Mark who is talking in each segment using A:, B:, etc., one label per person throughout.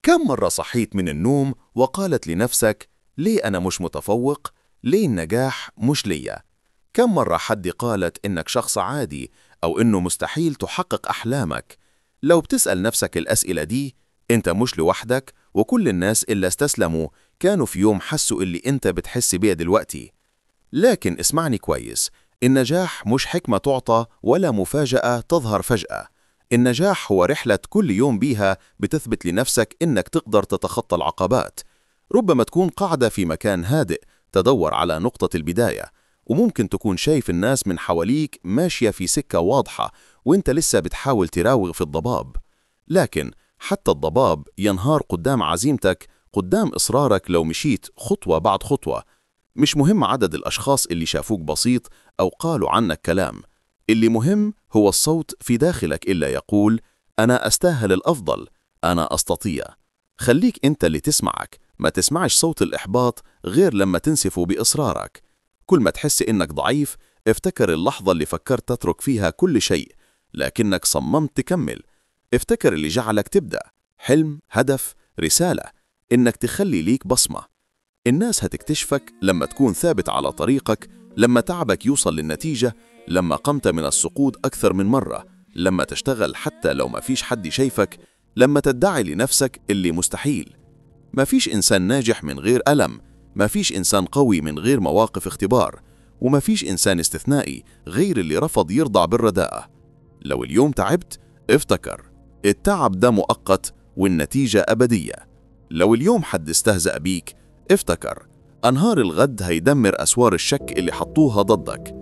A: كم مرة صحيت من النوم وقالت لنفسك ليه أنا مش متفوق؟ ليه النجاح مش ليا؟ كم مرة حد قالت إنك شخص عادي أو إنه مستحيل تحقق أحلامك؟ لو بتسأل نفسك الأسئلة دي أنت مش لوحدك، وكل الناس اللي استسلموا كانوا في يوم حسوا اللي أنت بتحس بيه دلوقتي. لكن اسمعني كويس، النجاح مش حكمة تعطى ولا مفاجأة تظهر فجأة. النجاح هو رحلة كل يوم بيها بتثبت لنفسك إنك تقدر تتخطى العقبات. ربما تكون قاعدة في مكان هادئ تدور على نقطة البداية، وممكن تكون شايف الناس من حواليك ماشية في سكة واضحة وإنت لسه بتحاول تراوغ في الضباب. لكن حتى الضباب ينهار قدام عزيمتك، قدام إصرارك. لو مشيت خطوة بعد خطوة، مش مهم عدد الأشخاص اللي شافوك بسيط أو قالوا عنك كلام. اللي مهم هو الصوت في داخلك اللي يقول أنا أستاهل الأفضل، أنا أستطيع. خليك أنت اللي تسمعك، ما تسمعش صوت الإحباط غير لما تنسفه بإصرارك. كل ما تحس إنك ضعيف، افتكر اللحظة اللي فكرت تترك فيها كل شيء لكنك صممت تكمل. افتكر اللي جعلك تبدأ، حلم، هدف، رسالة، إنك تخلي ليك بصمة. الناس هتكتشفك لما تكون ثابت على طريقك، لما تعبك يوصل للنتيجة، لما قمت من السقوط أكثر من مرة، لما تشتغل حتى لو ما فيش حد شايفك، لما تدعي لنفسك اللي مستحيل. ما فيش إنسان ناجح من غير ألم، ما فيش إنسان قوي من غير مواقف اختبار، وما فيش إنسان استثنائي غير اللي رفض يرضع بالرداءة. لو اليوم تعبت، افتكر التعب ده مؤقت والنتيجة أبدية. لو اليوم حد استهزأ بيك، افتكر أنهار الغد هيدمر أسوار الشك اللي حطوها ضدك.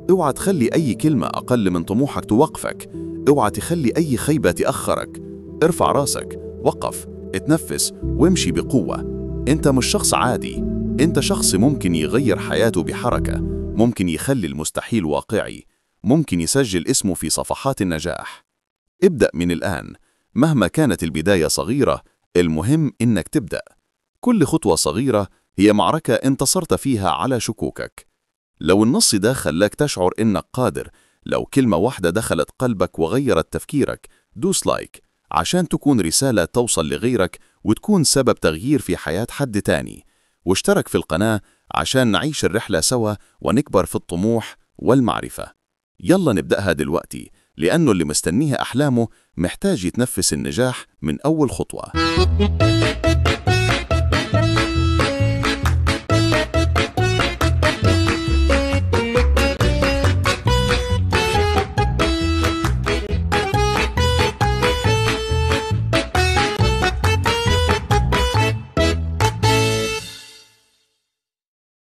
A: اوعى تخلي أي كلمة أقل من طموحك توقفك، اوعى تخلي أي خيبة تأخرك. ارفع راسك، وقف، اتنفس وامشي بقوة. انت مش شخص عادي، انت شخص ممكن يغير حياته بحركة، ممكن يخلي المستحيل واقعي، ممكن يسجل اسمه في صفحات النجاح. ابدأ من الآن، مهما كانت البداية صغيرة، المهم إنك تبدأ. كل خطوة صغيرة هي معركة انتصرت فيها على شكوكك. لو النص ده خلاك تشعر إنك قادر، لو كلمة واحدة دخلت قلبك وغيرت تفكيرك، دوس لايك عشان تكون رسالة توصل لغيرك وتكون سبب تغيير في حياة حد تاني. واشترك في القناة عشان نعيش الرحلة سوا ونكبر في الطموح والمعرفة. يلا نبدأها دلوقتي، لأنه اللي مستنيها أحلامه محتاج يتنفس النجاح من أول خطوة.